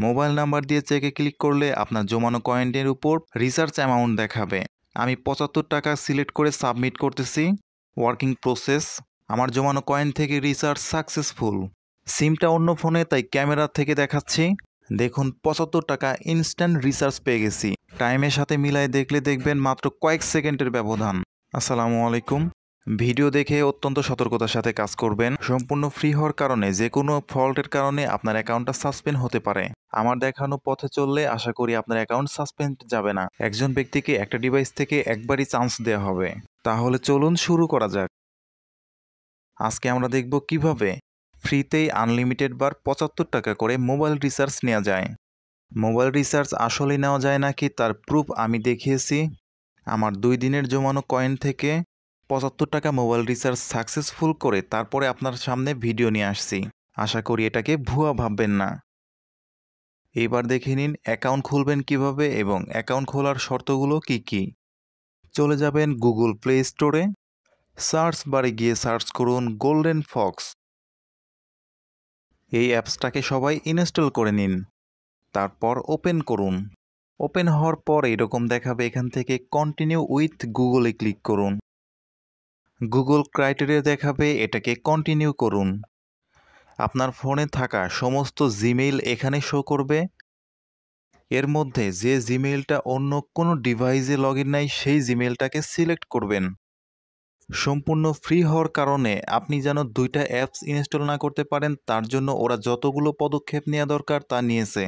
Mobile number দিয়ে চেকে click করলে আপনার জমানো কয়েনের উপর রিসার্চ অ্যামাউন্ট দেখাবে। আমি ৭৫ টাকা সিলেক্ট করে সাবমিট করতেছি। Working process. আমার জমানো কয়েন থেকে রিসার্চ সাকসেসফুল। সিমটা অন্য ফোনে, তাই ক্যামেরা থেকে দেখাচ্ছি। দেখুন ৭৫ টাকা ইনস্ট্যান্ট রিসার্চ পেয়ে গেছি। টাইমের সাথে মিলায় দেখলে দেখবেন মাত্র কয়েক সেকেন্ডের ব্যবধান। আসসালামু আলাইকুম। ভিডিও দেখে অত্যন্ত সতর্কতার সাথে কাজ করবেন। সম্পূর্ণ ফ্রি হওয়ার কারণে যে কোনো ফল্টের কারণে আপনার অ্যাকাউন্টটা সাসপেন্ড হতে পারে। আমার দেখানো পথে চললে আশা করি আপনার অ্যাকাউন্ট সাসপেন্ড যাবে না। একজন ব্যক্তিকে একটা ডিভাইস থেকে একবারই চান্স দেওয়া হবে। তাহলে চলুন শুরু করা যাক। আজকে আমরা দেখব কিভাবে ফ্রিতেই আনলিমিটেড বার ৭৫ টাকা করে মোবাইল রিচার্জ নেওয়া যায়। মোবাইল রিচার্জ আসলে নেওয়া যায় নাকি তার প্রুফ আমি দেখিয়েছি। আমার 2 দিনের জমানো কয়েন থেকে ৭৫ টাকা মোবাইল রিচার্জ সাকসেসফুল করে তারপরে আপনার সামনে ভিডিও নিয়ে আসছি। আশা করি এটাকে ভুয়া ভাববেন না। এবার দেখে নিন অ্যাকাউন্ট খুলবেন কিভাবে এবং অ্যাকাউন্ট খোলার শর্তগুলো কি কি। চলে যাবেন গুগল প্লে স্টোরে। সার্চ বারে গিয়ে সার্চ করুন গোল্ডেন ফক্স। এই অ্যাপসটাকে সবাই ইনস্টল করে নিন। তারপর ওপেন করুন। ওপেন হওয়ার পর এরকম দেখাবে, এখান থেকে কন্টিনিউ উইথ গুগলে ক্লিক করুন। গুগল ক্রাইটেরিয়া দেখাবে, এটাকে কন্টিনিউ করুন। আপনার ফোনে থাকা সমস্ত জিমেইল এখানে শো করবে। এর মধ্যে যে জিমেইলটা অন্য কোনো ডিভাইসে লগইন নাই সেই জিমেইলটাকে সিলেক্ট করবেন। সম্পূর্ণ ফ্রি হওয়ার কারণে আপনি যেন 2টা অ্যাপস ইনস্টল না করতে পারেন, তার জন্য ওরা যতগুলো পদক্ষেপ নেওয়া দরকার তা নিয়েছে।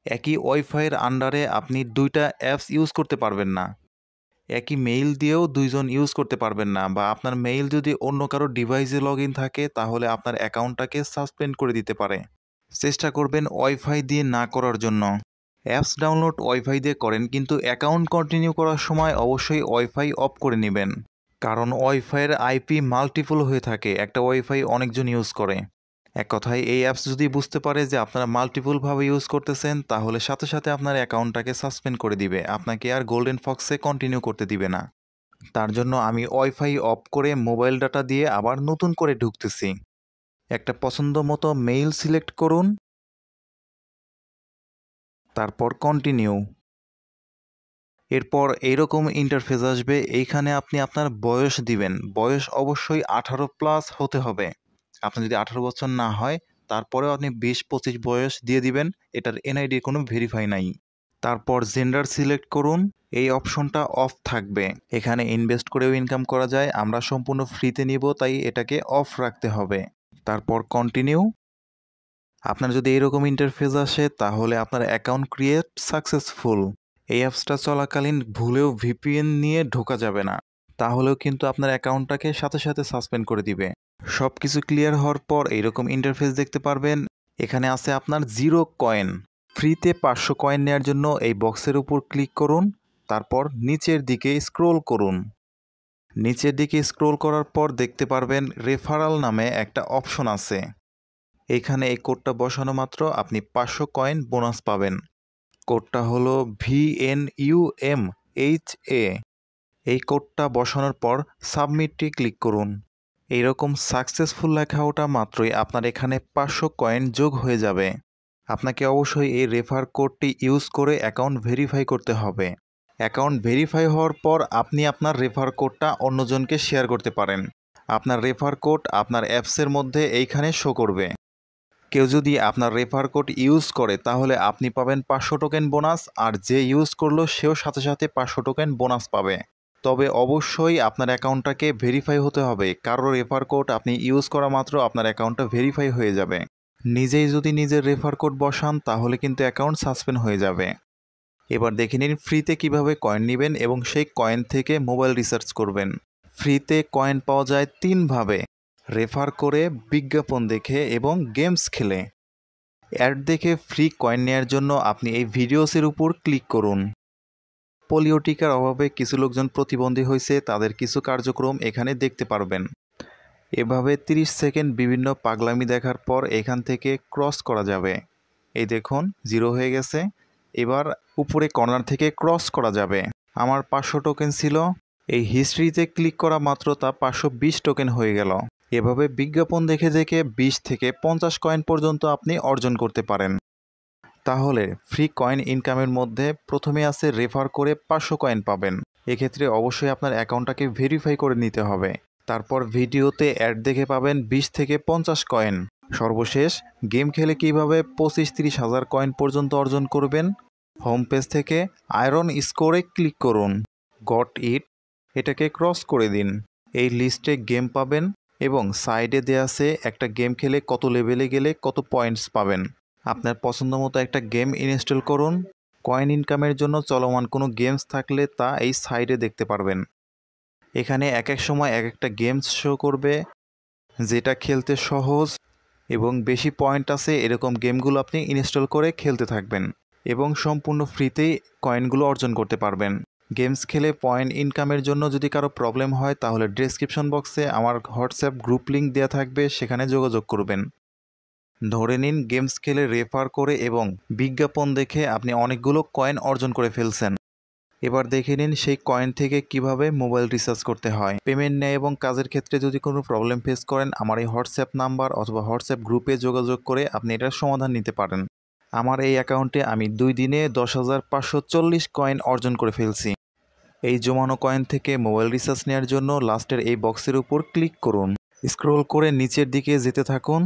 একই ওয়াইফাইয়ের আন্ডারে আপনি 2টা অ্যাপস ইউজ করতে পারবেন না। একই মেইল দিয়েও 2 জন ইউজ করতে পারবেন না, বা আপনার মেইল যদি অন্য কারো ডিভাইসে লগইন থাকে তাহলে আপনার অ্যাকাউন্টটাকে সাসপেন্ড করে দিতে পারে। চেষ্টা করবেন ওয়াইফাই দিয়ে না করার জন্য। অ্যাপস ডাউনলোড ওয়াইফাই দিয়ে করেন, কিন্তু অ্যাকাউন্ট কন্টিনিউ করার সময় অবশ্যই ওয়াইফাই অফ করে নেবেন। কারণ ওয়াইফাইয়ের আইপি মাল্টিপল হয়ে থাকে, একটা ওয়াইফাই অনেকজন ইউজ করে। এক কথায় এই অ্যাপস যদি বুঝতে পারে যে আপনারা মাল্টিপলভাবে ইউজ করতেছেন তাহলে সাথে সাথে আপনার অ্যাকাউন্টটাকে সাসপেন্ড করে দিবে, আপনাকে আর গোল্ডেন ফক্সে কন্টিনিউ করতে দিবে না। তার জন্য আমি ওয়াইফাই অফ করে মোবাইল ডাটা দিয়ে আবার নতুন করে ঢুকতেছি। একটা পছন্দ মতো মেইল সিলেক্ট করুন, তারপর কন্টিনিউ। এরপর এইরকম ইন্টারফেস আসবে, এইখানে আপনি আপনার বয়স দিবেন। বয়স অবশ্যই 18+ হতে হবে। আপনার যদি 18 বছর না হয় তারপরেও আপনি 20-25 বয়স দিয়ে দিবেন, এটার এনআইডির কোনো ভেরিফাই নাই। তারপর জেন্ডার সিলেক্ট করুন। এই অপশনটা অফ থাকবে। এখানে ইনভেস্ট করেও ইনকাম করা যায়, আমরা সম্পূর্ণ ফ্রিতে নিব তাই এটাকে অফ রাখতে হবে। তারপর কন্টিনিউ। আপনার যদি এরকম ইন্টারফেস আসে তাহলে আপনার অ্যাকাউন্ট ক্রিয়েট সাকসেসফুল। এই অ্যাপসটা চলাকালীন ভুলেও ভিপিএন নিয়ে ঢোকা যাবে না, তাহলেও কিন্তু আপনার অ্যাকাউন্টটাকে সাথে সাথে সাসপেন্ড করে দিবে। সব কিছু ক্লিয়ার হওয়ার পর এইরকম ইন্টারফেস দেখতে পারবেন। এখানে আছে আপনার 0 কয়েন। ফ্রিতে 500 কয়েন নেওয়ার জন্য এই বক্সের উপর ক্লিক করুন, তারপর নিচের দিকে স্ক্রোল করুন। নিচের দিকে স্ক্রোল করার পর দেখতে পারবেন রেফারাল নামে একটা অপশন আছে। এখানে এই কোডটা বসানো মাত্র আপনি 500 কয়েন বোনাস পাবেন। কোডটা হলো VNUMHA। এই কোডটা বসানোর পর সাবমিটে ক্লিক করুন। এইরকম সাকসেসফুল লেখা ওঠা মাত্রই আপনার এখানে 500 কয়েন যোগ হয়ে যাবে। আপনাকে অবশ্যই এই রেফার কোডটি ইউজ করে অ্যাকাউন্ট ভেরিফাই করতে হবে। অ্যাকাউন্ট ভেরিফাই হওয়ার পর আপনি আপনার রেফার কোডটা অন্যজনকে শেয়ার করতে পারেন। আপনার রেফার কোড আপনার অ্যাপসের মধ্যে এইখানে শো করবে। কেউ যদি আপনার রেফার কোড ইউজ করে তাহলে আপনি পাবেন 500 টোকেন বোনাস, আর যে ইউজ করলো সেও সাথে সাথে 500 টোকেন বোনাস পাবে। তবে অবশ্যই আপনার অ্যাকাউন্টটাকে ভেরিফাই হতে হবে। কারো রেফার কোড আপনি ইউজ করা মাত্র আপনার অ্যাকাউন্টটা ভেরিফাই হয়ে যাবে। নিজেই যদি নিজের রেফার কোড বসান তাহলে কিন্তু অ্যাকাউন্ট সাসপেন্ড হয়ে যাবে। এবার দেখে নিন ফ্রিতে কিভাবে কয়েন নেবেন এবং সেই কয়েন থেকে মোবাইল রিচার্জ করবেন। ফ্রিতে কয়েন পাওয়া যায় 3 ভাবে: রেফার করে, বিজ্ঞাপন দেখে এবং গেমস খেলে। অ্যাড দেখে ফ্রি কয়েন নেওয়ার জন্য আপনি এই ভিডিওসের উপর ক্লিক করুন। পোলিও টিকার অভাবে কিছু লোকজন প্রতিবন্ধী হয়েছে, তাদের কিছু কার্যক্রম এখানে দেখতে পারবেন। এভাবে 30 সেকেন্ড বিভিন্ন পাগলামি দেখার পর এখান থেকে ক্রস করা যাবে। এই দেখুন 0 হয়ে গেছে। এবার উপরে কর্নার থেকে ক্রস করা যাবে। আমার 500 টোকেন ছিল, এই হিস্ট্রিতে ক্লিক করা মাত্র তা 520 টোকেন হয়ে গেল। এভাবে বিজ্ঞাপন দেখে দেখে 20 থেকে 50 কয়েন পর্যন্ত আপনি অর্জন করতে পারেন। তাহলে ফ্রি কয়েন ইনকামের মধ্যে প্রথমে আছে রেফার করে 500 কয়েন পাবেন। এক্ষেত্রে অবশ্যই আপনার অ্যাকাউন্টটাকে ভেরিফাই করে নিতে হবে। তারপর ভিডিওতে অ্যাড দেখে পাবেন 20 থেকে 50 কয়েন। সর্বশেষ গেম খেলে কিভাবে 25-30 হাজার কয়েন পর্যন্ত অর্জন করবেন। হোম পেজ থেকে আয়রন স্কোরে ক্লিক করুন, গট ইট এটাকে ক্রস করে দিন। এই লিস্টে গেম পাবেন এবং সাইডে দেয়া আছে একটা গেম খেলে কত লেভেলে গেলে কত পয়েন্টস পাবেন। আপনার পছন্দ মতো একটা গেম ইনস্টল করুন। কয়েন ইনকামের জন্য চলমান কোনো গেমস থাকলে তা এই সাইডে দেখতে পারবেন। এখানে এক এক সময় এক একটা গেমস শো করবে, যেটা খেলতে সহজ এবং বেশি পয়েন্ট আছে এরকম গেমগুলো আপনি ইনস্টল করে খেলতে থাকবেন এবং সম্পূর্ণ ফ্রিতেই কয়েনগুলো অর্জন করতে পারবেন। গেমস খেলে পয়েন্ট ইনকামের জন্য যদি কারো প্রবলেম হয় তাহলে ডেসক্রিপশন বক্সে আমার হোয়াটসঅ্যাপ গ্রুপ লিঙ্ক দেওয়া থাকবে, সেখানে যোগাযোগ করবেন। ধরে নিন গেমস খেলে রেফার করে এবং বিজ্ঞাপন দেখে আপনি অনেকগুলো কয়েন অর্জন করে ফেলছেন। এবার দেখে নিন সেই কয়েন থেকে কিভাবে মোবাইল রিচার্জ করতে হয়। পেমেন্ট নেয় এবং কাজের ক্ষেত্রে যদি কোনো প্রবলেম ফেস করেন আমার এই হোয়াটসঅ্যাপ নাম্বার অথবা হোয়াটসঅ্যাপ গ্রুপে যোগাযোগ করে আপনি এটার সমাধান নিতে পারেন। আমার এই অ্যাকাউন্টে আমি 2 দিনে 10,540 কয়েন অর্জন করে ফেলছি। এই জমানো কয়েন থেকে মোবাইল রিচার্জ নেওয়ার জন্য লাস্টের এই বক্সের উপর ক্লিক করুন, স্ক্রল করে নিচের দিকে যেতে থাকুন।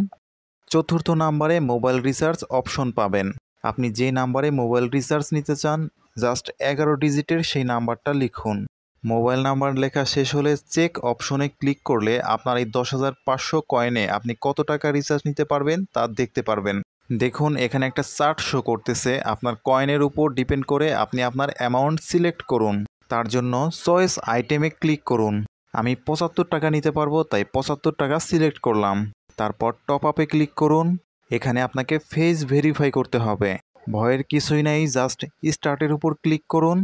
চতুর্থ নাম্বারে মোবাইল রিচার্জ অপশন পাবেন। আপনি যে নাম্বারে মোবাইল রিচার্জ নিতে চান জাস্ট 11 ডিজিটের সেই নাম্বারটা লিখুন। মোবাইল নাম্বার লেখা শেষ হলে চেক অপশনে ক্লিক করলে আপনার এই 10,500 কয়েনে আপনি কত টাকা রিচার্জ নিতে পারবেন তা দেখতে পারবেন। দেখুন এখানে একটা চার্ট শো করতেছে। আপনার কয়েনের উপর ডিপেন্ড করে আপনি আপনার অ্যামাউন্ট সিলেক্ট করুন। তার জন্য চয়েস আইটেমে ক্লিক করুন। আমি 75 টাকা নিতে পারবো, তাই 75 টাকা সিলেক্ট করলাম। তারপর টপ আপে ক্লিক করুন। এখানে আপনাকে ফেস ভেরিফাই করতে হবে। ভয়ের কিছুই নাই, জাস্ট স্টার্টের উপর ক্লিক করুন।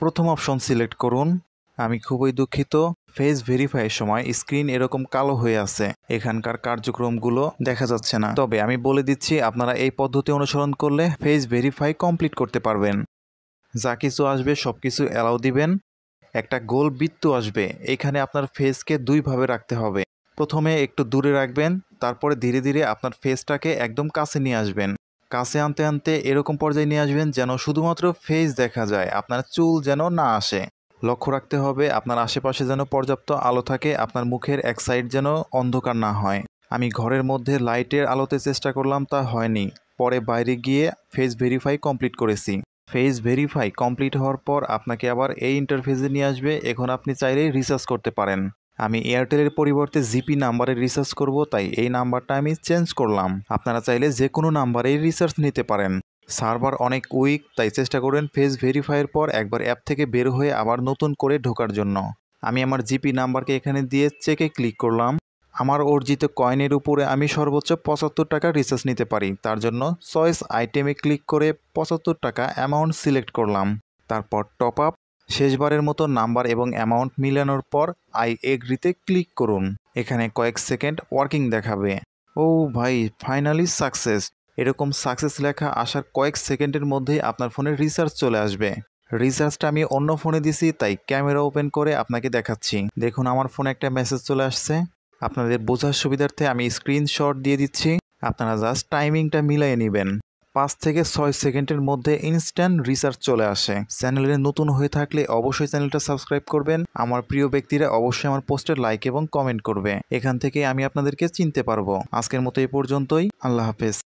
প্রথম অপশন সিলেক্ট করুন। আমি খুবই দুঃখিত, ফেস ভেরিফাইয়ের সময় স্ক্রিন এরকম কালো হয়ে আছে, এখানকার কার্যক্রমগুলো দেখা যাচ্ছে না। তবে আমি বলে দিচ্ছি আপনারা এই পদ্ধতি অনুসরণ করলে ফেস ভেরিফাই কমপ্লিট করতে পারবেন। যা কিছু আসবে সব কিছু অ্যালাউ দিবেন। একটা গোল বৃত্ত আসবে, এখানে আপনার ফেসকে দুইভাবে রাখতে হবে। প্রথমে একটু দূরে রাখবেন, তারপরে ধীরে ধীরে আপনার ফেসটাকে একদম কাছে নিয়ে আসবেন। কাছে আনতে আনতে এরকম পর্যায়ে নিয়ে আসবেন যেন শুধুমাত্র ফেস দেখা যায়, আপনার চুল যেন না আসে। লক্ষ্য রাখতে হবে আপনার আশেপাশে যেন পর্যাপ্ত আলো থাকে, আপনার মুখের এক সাইড যেন অন্ধকার না হয়। আমি ঘরের মধ্যে লাইটের আলোতে চেষ্টা করলাম, তা হয়নি। পরে বাইরে গিয়ে ফেস ভেরিফাই কমপ্লিট করেছি। ফেস ভেরিফাই কমপ্লিট হওয়ার পর আপনাকে আবার এই ইন্টারফেসে নিয়ে আসবে। এখন আপনি চাইলেই রিচার্জ করতে পারেন। আমি এয়ারটেলের পরিবর্তে জিপি নাম্বারে রিচার্জ করব, তাই এই নাম্বারটা আমি চেঞ্জ করলাম। আপনারা চাইলে যে কোনো নাম্বারেই রিচার্জ নিতে পারেন। সার্ভার অনেক উইক, তাই চেষ্টা করবেন ফেস ভেরিফাইয়ের পর একবার অ্যাপ থেকে বের হয়ে আবার নতুন করে ঢোকার জন্য। আমি আমার জিপি নাম্বারকে এখানে দিয়ে চেকে ক্লিক করলাম। আমার অর্জিত কয়েনের উপরে আমি সর্বোচ্চ 75 টাকা রিচার্জ নিতে পারি। তার জন্য চয়েস আইটেমে ক্লিক করে 75 টাকা অ্যামাউন্ট সিলেক্ট করলাম। তারপর টপ আপ। শেষবারের মতো নাম্বার এবং অ্যামাউন্ট মিলানোর পর আই এগ্রিতে ক্লিক করুন। এখানে কয়েক সেকেন্ড ওয়ার্কিং দেখাবে। ও ভাই, ফাইনালি সাকসেস। এরকম সাকসেস লেখা আসার কয়েক সেকেন্ডের মধ্যেই আপনার ফোনে রিচার্জ চলে আসবে। রিচার্জটা আমি অন্য ফোনে দিছি, তাই ক্যামেরা ওপেন করে আপনাকে দেখাচ্ছি। দেখুন আমার ফোনে একটা মেসেজ চলে আসছে। আপনাদের বোঝার সুবিধার্থে আমি স্ক্রিনশট দিয়ে দিচ্ছি। আপনারা জাস্ট টাইমিংটা মিলিয়ে নেবেন। 5 থেকে 6 সেকেন্ডের মধ্যে ইনস্ট্যান্ট রিচার্জ চলে আসে। চ্যানেলে নতুন হয়ে থাকলে অবশ্যই চ্যানেলটা সাবস্ক্রাইব করবেন। আমার প্রিয় ব্যক্তিরা অবশ্যই আমার পোস্টের লাইক এবং কমেন্ট করবে। এখান থেকে আমি আপনাদেরকে চিনতে পারবো। আজকের মতো এই পর্যন্তই। আল্লাহ হাফেজ।